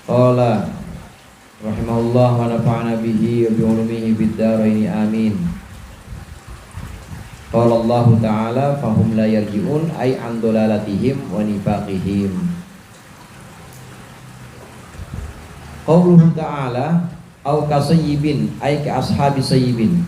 Qala rahimahullah wa nafa'ana bihi wa bi ulumihi bid dharain amin. Qala Allah Ta'ala fahum la yarji'un ay an dalalatihim wa nifaqihim. Qauluhu ta'ala au kasayyibin ay ka ashabi sayyibin.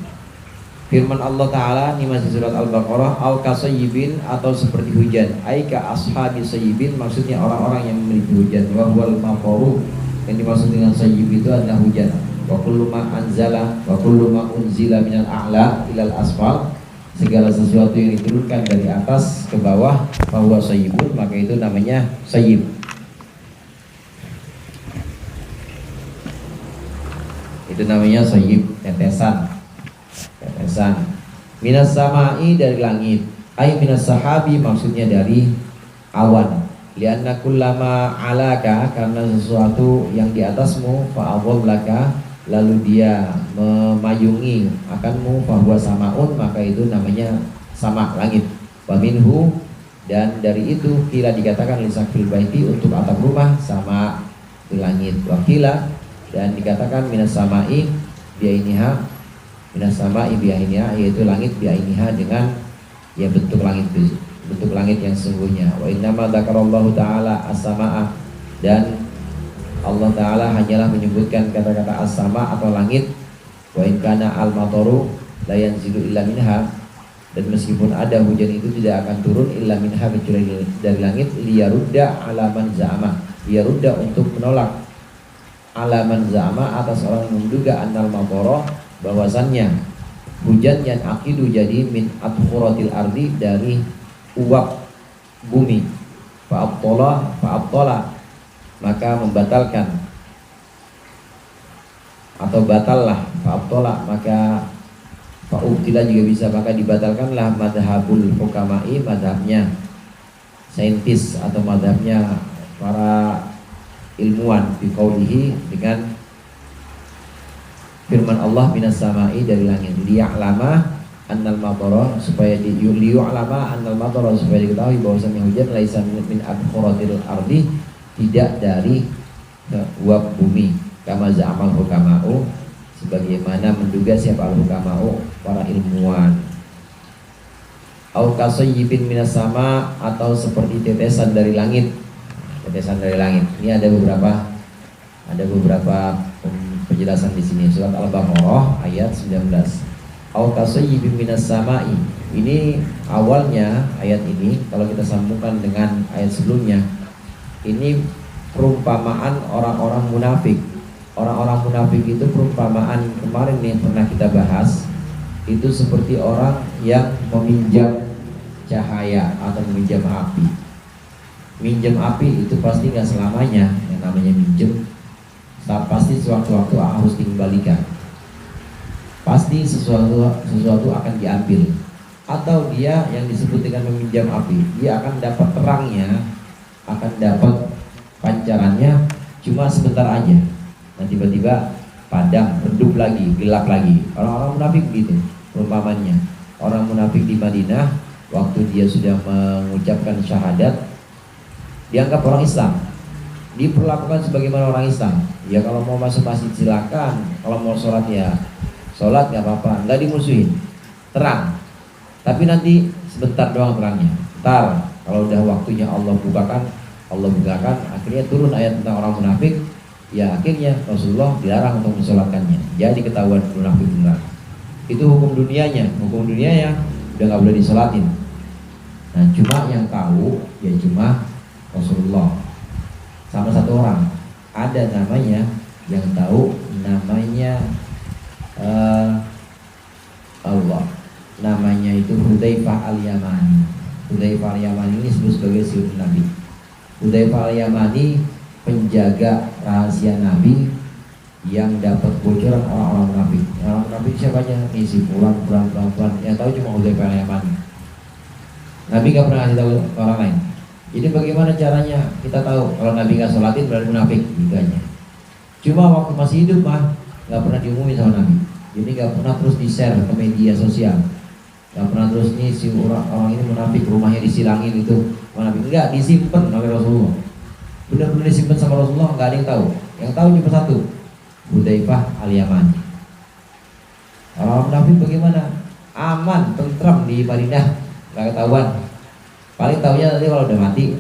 Firman Allah Ta'ala ini masih surat Al-Baqarah, au kasayyibin atau seperti hujan, ay ka ashabi sayyibin maksudnya orang-orang yang memiliki hujan. Wa huwal mafaru, yang dimaksud dengan sayyib itu adalah hujan. Wa kullu ma anzala wa kullu ma unzila minal a'la ilal asfal, segala sesuatu yang diturunkan dari atas ke bawah, bahwa sayyibun, maka itu namanya sayyib. Itu namanya sayyib, tetesan. Minas sama'i, dari langit. Ay minas sahabi, maksudnya dari awan. Lianna kullama alaka, karena sesuatu yang di atasmu, fa'adhablaka, lalu dia memayungi akanmu, fahuwa samaun, maka itu namanya sama, langit. Wa minhu, dan dari itu kila dikatakan lisaqfil baiti, untuk atap rumah, sama itu langit. Wa kila, dan dikatakan minas sama'i biainiha, minas sama'i biainiha, yaitu langit biainiha, dengan ya bentuk langit itu, bentuk langit yang sesungguhnya. Wa innama dzakarallahu ta'ala as-sama'ah, dan Allah Ta'ala hanyalah menyebutkan kata-kata as-sama' atau langit. Wa in kana al-mataru la yanzilu illa minha, dan meskipun ada hujan itu tidak akan turun illa minha, kecuali dari langit. Liyarudda alaman za'ama, liyarudda untuk menolak alaman za'ama, atas orang yang menduga annal matara, bahwasannya hujan yang akidu jadi min adkhuratil ardi, dari uap bumi. Fa'abtola, maka membatalkan atau batallah. Fa'abtola, maka fa'ubtila juga bisa, maka dibatalkanlah madhabul hukama'i, madhabnya saintis atau madhabnya para ilmuwan, biqaulihi, dengan firman Allah minas sama'i, dari langit. Liya'lama annal matara, supaya liya'lama annal matara, supaya diketahui bahwasanya hujan laisa min adkhuratil ardi, tidak dari uap bumi. Kama za'amal hukama'u, sebagaimana menduga siapa al-hukama'u, para ilmuwan. Au kasayyibin minas sama, atau seperti tetesan dari langit. Tetesan dari langit. Ini ada beberapa penjelasan di sini. Surat Al-Baqarah ayat 19. Au kasayyibin minas sama'i. Ini awalnya ayat ini, kalau kita sambungkan dengan ayat sebelumnya, ini perumpamaan orang-orang munafik. Orang-orang munafik itu perumpamaan kemarin yang pernah kita bahas, itu seperti orang yang meminjam cahaya atau meminjam api. Minjam api itu pasti nggak selamanya, yang namanya minjem pasti sewaktu-waktu harus dikembalikan. Pasti sesuatu akan diambil. Atau dia yang disebut dengan meminjam api, dia akan dapat terangnya, akan dapat pancarannya cuma sebentar aja. Nah tiba-tiba padam, redup lagi, gelap lagi. Orang-orang munafik begitu perumpamannya. Orang munafik di Madinah, waktu dia sudah mengucapkan syahadat, dianggap orang Islam, diperlakukan sebagaimana orang Islam. Ya kalau mau masuk masjid silakan, kalau mau sholat ya sholat, nggak apa-apa, nggak dimusuhin, terang. Tapi nanti sebentar doang terangnya. Ntar kalau udah waktunya Allah bukakan, akhirnya turun ayat tentang orang munafik. Ya akhirnya Rasulullah dilarang untuk mensolatkannya. Jadi ketahuan munafik benar. Itu hukum dunianya udah nggak boleh disolatin. Nah cuma yang tahu ya cuma Rasulullah sama satu orang. Ada namanya yang tahu, namanya Allah. Namanya itu Hudzaifah al-Yamani. Hudzaifah al-Yamani ini disebut sebagai Sayyidun Nabi. Hudzaifah al-Yamani penjaga rahasia Nabi yang dapat bocoran orang-orang munafik. Orang munafik siapanya? Isi pulang. Yang tahu cuma Hudzaifah al-Yamani. Nabi gak pernah kasih tahu orang lain. Jadi bagaimana caranya kita tahu kalau Nabi nggak sholatin berarti munafik? Giganya. Cuma waktu masih hidup mah nggak pernah diumumin sama Nabi. Jadi nggak pernah terus di-share ke media sosial. Nggak pernah terus nih si orang ini munafik, rumahnya disilangin itu munafik. Enggak, disimpan oleh Rasulullah. Benar-benar disimpan sama Rasulullah, nggak ada yang tahu. Yang tahu cuma satu, Hudzaifah al-Yamani. Orang munafik bagaimana? Aman, tentram di Madinah, nggak ketahuan. Paling tahunya nanti kalau udah mati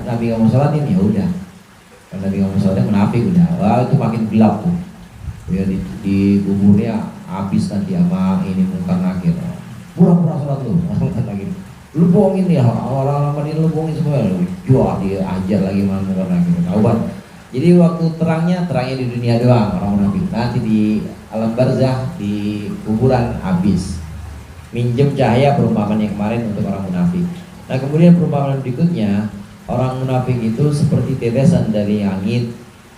Nabi nggak mau sholatin, ya udah. Kalau Nabi nggak mau sholatin munafik udah. Wah, itu makin gelap tuh. Ya di kuburnya habis nanti sama ini Munkar Nakir. Pura-pura sholat lu, Munkar Nakir. Lu bohongin ya, orang-orang ini lu bohongin semua. Jual dia ajar lagi sama Munkar Nakir. Taubat. Jadi waktu terangnya di dunia doang orang munafik. Nanti di alam barzah, di kuburan habis. Minjem cahaya perumpamaan yang kemarin untuk orang munafik. Nah kemudian perumpamaan berikutnya, orang munafik itu seperti tetesan dari langit.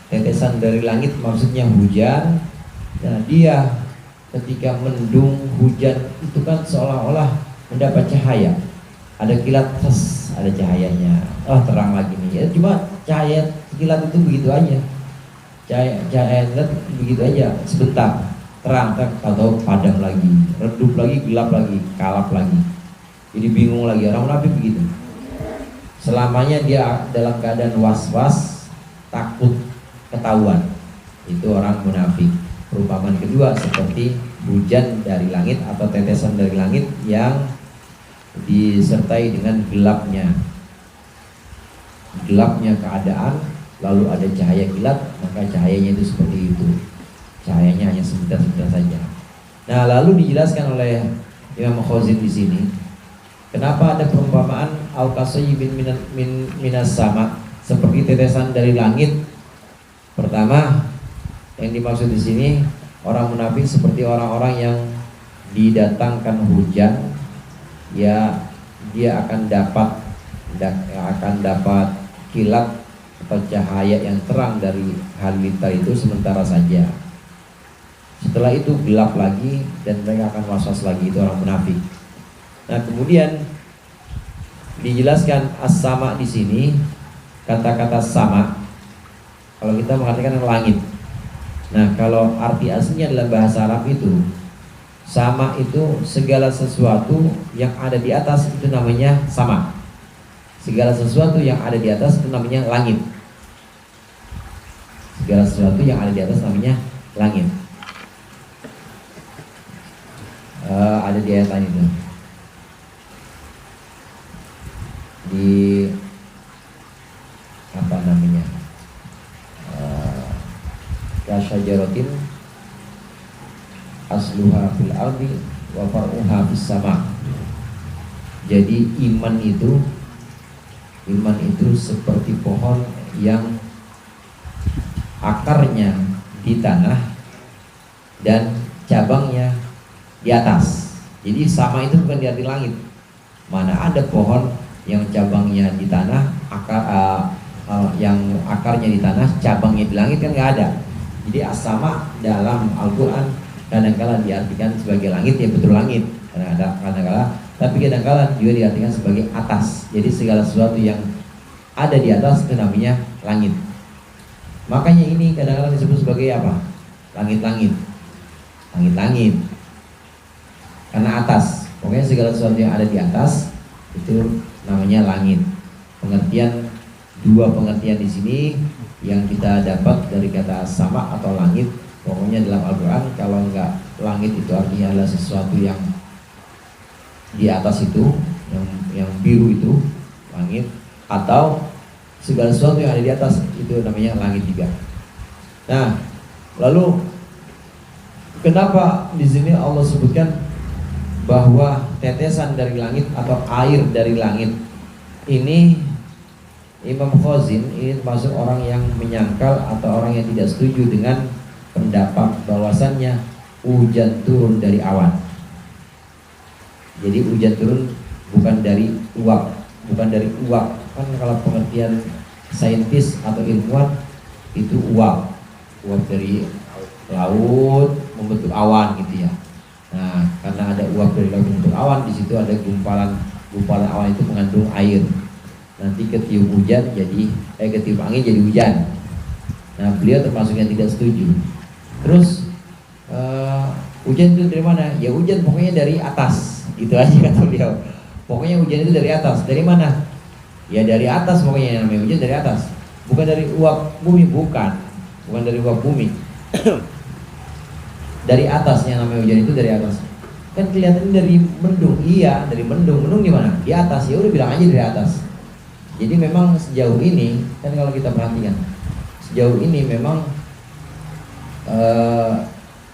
Tetesan dari langit maksudnya hujan. Nah dia ketika mendung hujan itu kan seolah-olah mendapat cahaya. Ada kilat, ada cahayanya. Oh terang lagi nih. Ya, cuma cahaya kilat itu begitu aja. Cahaya kilat begitu aja, sebentar. Terang atau padam lagi, redup lagi, gelap lagi, kalap lagi. Jadi bingung lagi. Orang munafik begitu. Selamanya dia dalam keadaan was-was, takut ketahuan. Itu orang munafik. Perumpamaan kedua seperti hujan dari langit atau tetesan dari langit yang disertai dengan gelapnya keadaan, lalu ada cahaya kilat, maka cahayanya itu seperti itu. Cahayanya hanya sebentar-sebentar saja. Nah, lalu dijelaskan oleh Imam Khazin di sini, kenapa ada perumpamaan al-kasayyibin minas sama, seperti tetesan dari langit. Pertama, yang dimaksud di sini orang munafik seperti orang-orang yang didatangkan hujan, ya dia akan dapat kilat atau cahaya yang terang dari halilintar itu sementara saja. Setelah itu gelap lagi dan mereka akan was-was lagi. Itu orang munafik. Nah kemudian dijelaskan as-sama di sini, kata-kata sama kalau kita mengartikan langit. Nah kalau arti aslinya dalam bahasa Arab itu sama itu segala sesuatu yang ada di atas itu namanya sama. Segala sesuatu yang ada di atas itu namanya langit. Segala sesuatu yang ada di atas namanya langit. Ada di ayat itu di apa namanya kasyajaratin asluha fil ardi wa far'uha fis sama. Jadi iman itu seperti pohon yang akarnya di tanah dan cabangnya di atas. Jadi sama itu bukan di arti langit. Mana ada pohon yang cabangnya di tanah, yang akarnya di tanah, cabangnya di langit, kan nggak ada. Jadi as-sama dalam Al-Quran kadang-kala diartikan sebagai langit, ya betul langit. Kadang-kala, tapi kadang-kala juga diartikan sebagai atas. Jadi segala sesuatu yang ada di atas itu namanya langit. Makanya ini kadang-kala disebut sebagai apa? Langit-langit. Langit-langit. Karena atas, pokoknya segala sesuatu yang ada di atas itu namanya langit. Dua pengertian di sini yang kita dapat dari kata sama atau langit. Pokoknya dalam Al-Quran kalau enggak langit itu artinya adalah sesuatu yang di atas itu, yang biru itu langit, atau segala sesuatu yang ada di atas itu namanya langit juga. Nah, lalu kenapa di sini Allah sebutkan bahwa tetesan dari langit atau air dari langit ini? Imam Khazin ini termasuk orang yang menyangkal atau orang yang tidak setuju dengan pendapat bahwasannya hujan turun dari awan. Jadi hujan turun bukan dari uap, kan kalau pengertian saintis atau ilmuwan itu uap dari laut membentuk awan gitu ya. Nah, karena ada uap dari laut membentuk awan, di situ ada gumpalan awan itu mengandung air. Nanti ketiup hujan ketiup angin jadi hujan. Nah, beliau termasuk yang tidak setuju. Terus hujan itu dari mana? Ya hujan pokoknya dari atas. Itu aja kata beliau. Pokoknya hujan itu dari atas. Dari mana? Ya dari atas pokoknya, yang namanya hujan dari atas. Bukan dari uap bumi, bukan. bukan dari uap bumi. Dari atas, yang namanya hujan itu dari atas. Kan kelihatannya dari mendung, iya dari mendung. Mendung di mana? Di atas. Ya udah bilang aja dari atas. Jadi memang sejauh ini kan kalau kita perhatikan, sejauh ini memang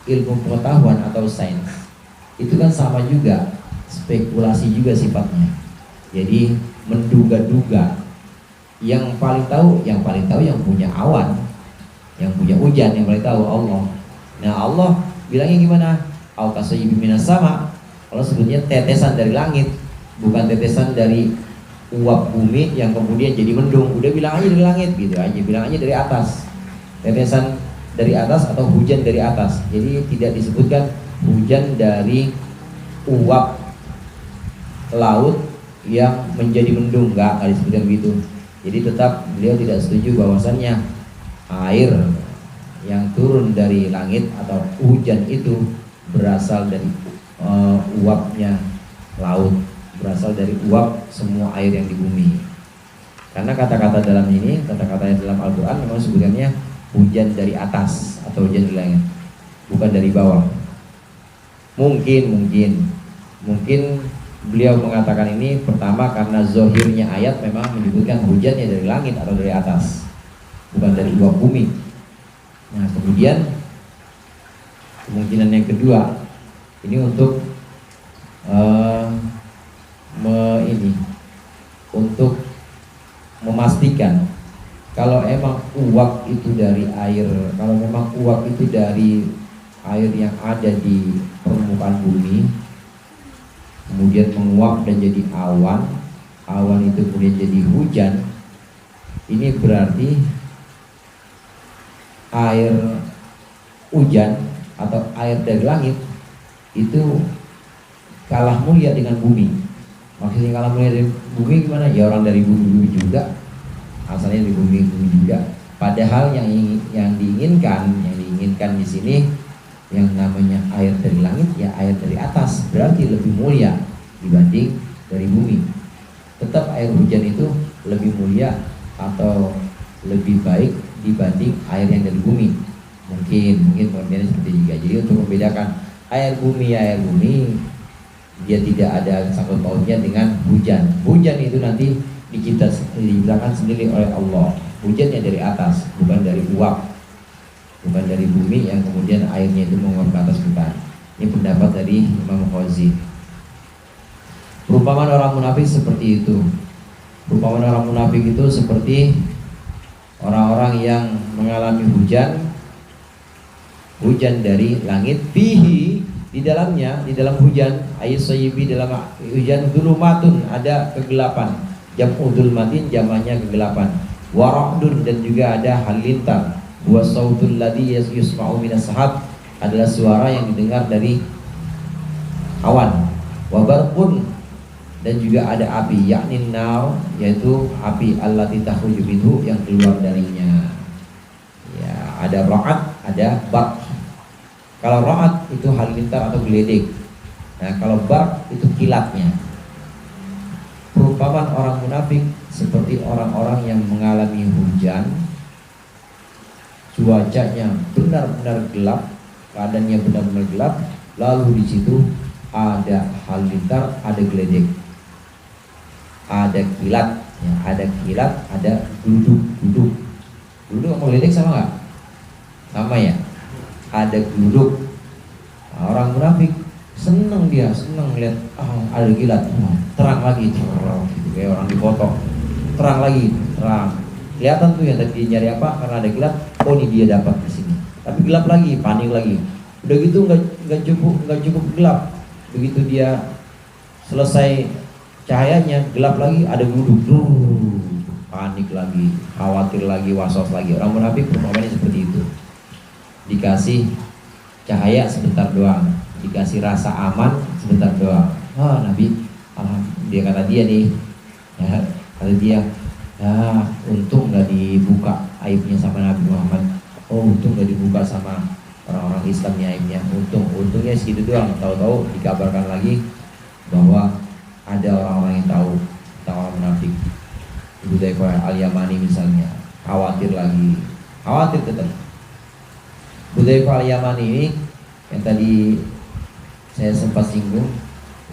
ilmu pengetahuan atau sains itu kan sama juga, spekulasi juga sifatnya. Jadi menduga-duga. Yang paling tahu yang punya awan, yang punya hujan, yang paling tahu Allah. Nah Allah bilangnya gimana? Au kasayyibin minas sama. Allah sebutnya tetesan dari langit, bukan tetesan dari uap bumi yang kemudian jadi mendung. Udah bilang aja dari langit gitu aja, bilang aja dari atas. Tetesan dari atas atau hujan dari atas. Jadi tidak disebutkan hujan dari uap laut yang menjadi mendung, enggak disebutkan begitu. Jadi tetap beliau tidak setuju bahwasannya air yang turun dari langit atau hujan itu berasal dari uapnya laut, berasal dari uap semua air yang di bumi. Karena kata-kata dalam ini, kata-kata yang dalam Al-Quran memang sebutannya hujan dari atas atau hujan dari langit, bukan dari bawah. Mungkin beliau mengatakan ini pertama karena zohirnya ayat memang menyebutkan hujannya dari langit atau dari atas, bukan dari uap bumi. Nah kemudian kemungkinan yang kedua ini untuk untuk memastikan kalau emang uap itu dari air, kalau memang uap itu dari air yang ada di permukaan bumi, kemudian menguap dan jadi awan, awan itu kemudian jadi hujan. Ini berarti air hujan atau air dari langit itu kalah mulia dengan bumi. Maksudnya kalah mulia dari bumi gimana? Ya orang dari bumi juga, asalnya dari bumi juga. Padahal yang diinginkan di sini yang namanya air dari langit ya air dari atas, berarti lebih mulia dibanding dari bumi. Tetap air hujan itu lebih mulia atau lebih baik dibanding air yang dari bumi. Mungkin pengertiannya seperti juga. Jadi untuk membedakan air bumi dia tidak ada sangkut pautnya dengan hujan. Hujan itu nanti diciptakan sendiri oleh Allah. Hujannya dari atas, bukan dari uap, bukan dari bumi yang kemudian airnya itu menguap ke atas, bukan. Ini pendapat dari Imam Ghazi. Perumpamaan orang munafik seperti itu. Perumpamaan orang munafik itu seperti orang-orang yang mengalami hujan dari langit, fihi di dalamnya, di dalam hujan, ayat sayyibi dalam hujan dzulumatun ada kegelapan, jam'u dzulmatin jamannya kegelapan, wara'dun dan juga ada halilintar, wa sautul ladzi yusma'u minas sahab adalah suara yang didengar dari awan, wa barqun dan juga ada api, yakni nar yaitu api allati takhruju minhu yang keluar darinya. Ya, ada ra'ad, ada barq. Kalau ra'ad itu halilintar atau geledek. Nah, kalau barq itu kilatnya. Perumpamaan orang munafik seperti orang-orang yang mengalami hujan, cuacanya benar-benar gelap, keadaannya benar-benar gelap, lalu di situ ada halilintar, ada geledek, ada kilat, ya, ada gluduk. Gluduk sama geledek sama nggak? Sama ya. Ada gluduk. Nah, orang munafik seneng lihat ada kilat, terang lagi, gitu, kayak orang di foto, terang lagi, kelihatan tuh yang tadi nyari apa karena ada kilat, oh ini dia dapat di sini. Tapi gelap lagi, panik lagi. Udah gitu nggak cukup gelap. Begitu dia selesai cahayanya gelap lagi, ada gluduk, panik lagi, khawatir lagi, was-was lagi. Orang munafik perumpamannya seperti itu. Dikasih cahaya sebentar doang, dikasih rasa aman sebentar doang. Nabi, dia kata dia nih, untung nggak dibuka aibnya sama Nabi Muhammad. Untung nggak dibuka sama orang-orang Islamnya aibnya. Untungnya segitu doang. Tahu-tahu dikabarkan lagi bahwa ada orang-orang yang tahu tentang orang munafik. Ibu Daiqah Al-Yamani misalnya, khawatir tetap. Hudzaifah al-Yamani ini yang tadi saya sempat singgung,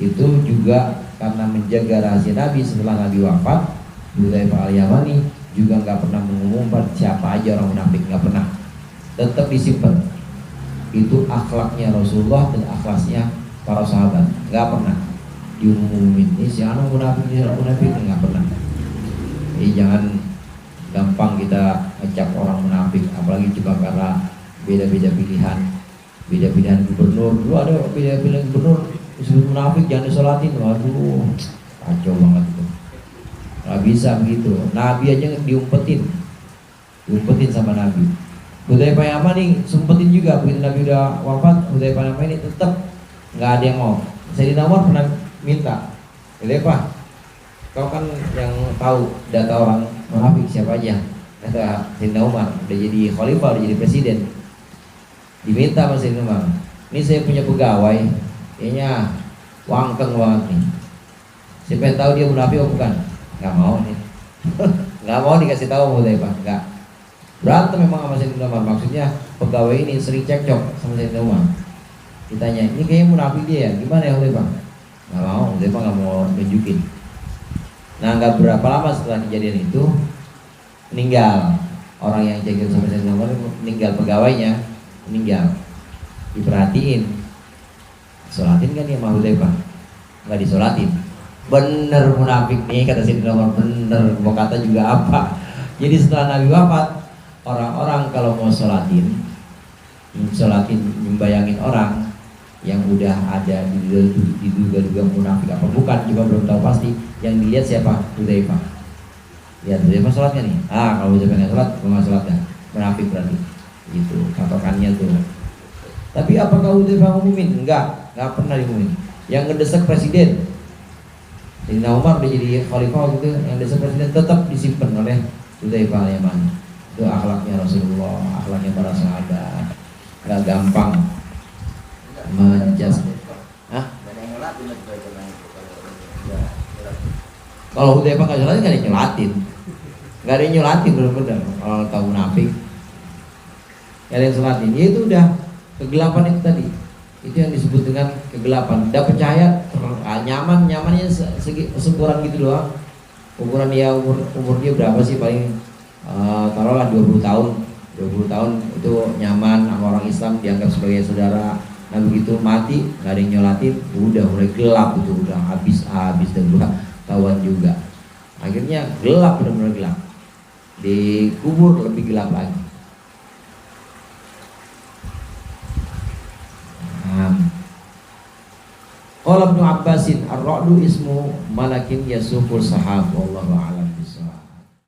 itu juga karena menjaga rahasia Nabi setelah Nabi wafat. Hudzaifah al-Yamani juga nggak pernah mengumumkan siapa aja orang munafik, nggak pernah, tetap disimpan. Itu akhlaknya Rasulullah dan akhlaknya para sahabat, nggak pernah diumumin ini si anu munafik, ini munafik, nggak pernah. Jadi jangan gampang kita ngecap orang munafik, apalagi cuma karena beda-beda pilihan gubernur. Dulu ada beda-beda gubernur disebut munafik, jangan disolatin. Waduh, kacau banget itu. Nggak bisa begitu. Nabi aja diumpetin sama Nabi. Hudzaifah Yamani sempetin juga begitu Nabi udah wafat. Hudzaifah Yamani tetap nggak ada yang mau. Sayyidina Umar pernah minta, Hudzaifah, kau kan yang tahu data orang munafik siapa aja. Kata Sayyidina Umar, udah jadi khalifah, udah jadi presiden. Diminta sama Sayyidina Umar, ini saya punya pegawai, kayaknya wangkeng banget nih. Siapa yang tahu dia munafik atau bukan? Nggak mau nih. Nggak mau dikasih tahu Hudzaifah, nggak. Berantem memang sama Sayyidina Umar. Maksudnya pegawai ini sering cekcok sama Sayyidina Umar. Ditanya, ini kayaknya munafik dia ya, gimana ya Hudzaifah? Nggak mau, Hudzaifah nggak mau nunjukin. Nah, nggak berapa lama setelah kejadian itu meninggal orang yang cekcok sama Sayyidina Umar, meninggal pegawainya, meninggal. Diperhatiin, sholatin kan dia sama Hudzaifah? Nggak disolatin. Bener munafik nih kata Sayyidina Umar, bener. Mau kata juga apa? Jadi setelah Nabi wafat, orang-orang kalau mau sholatin membayangin orang yang udah ada diduga-duga munafik apa bukan, juga belum tahu pasti. Yang dilihat siapa? Hudzaifah. Lihat Hudzaifah sholat kan nih? Kalau Hudzaifah nggak sholat, nggak sholat kan? Munafik berarti. Gitu patokannya tuh. Tapi apakah Hudzaifah ngumumin? Enggak pernah diumumin. Yang ngedesak presiden, Sayyidina Umar udah jadi khalifah gitu, yang ngedesak presiden tetap disimpan oleh Hudzaifah al-Yamani. Itu akhlaknya Rasulullah, akhlaknya para sahabat. Nggak gampang menjas. Kalau Hudzaifah nggak nyolatin, nggak ada yang nyolatin. Nggak ada yang nyolatin benar-benar. Kalau tahu munafik, nggak ada yang nyolatin. Ya itu udah kegelapan itu tadi. Itu yang disebut dengan kegelapan. Dapat cahaya, nyamannya seukuran gitu doang. Ukuran dia umur dia berapa sih, paling taruhlah 20 tahun. 20 tahun itu nyaman sama orang Islam, dianggap sebagai saudara. Nah begitu mati nggak ada yang nyolatin, udah mulai gelap itu, udah habis dan tahuan juga. Akhirnya gelap, benar-benar gelap. Dikubur lebih gelap lagi. Qala Ibnu Abbasin ar-ra'du ismu malakin yasufur sahab, wallahu a'lam.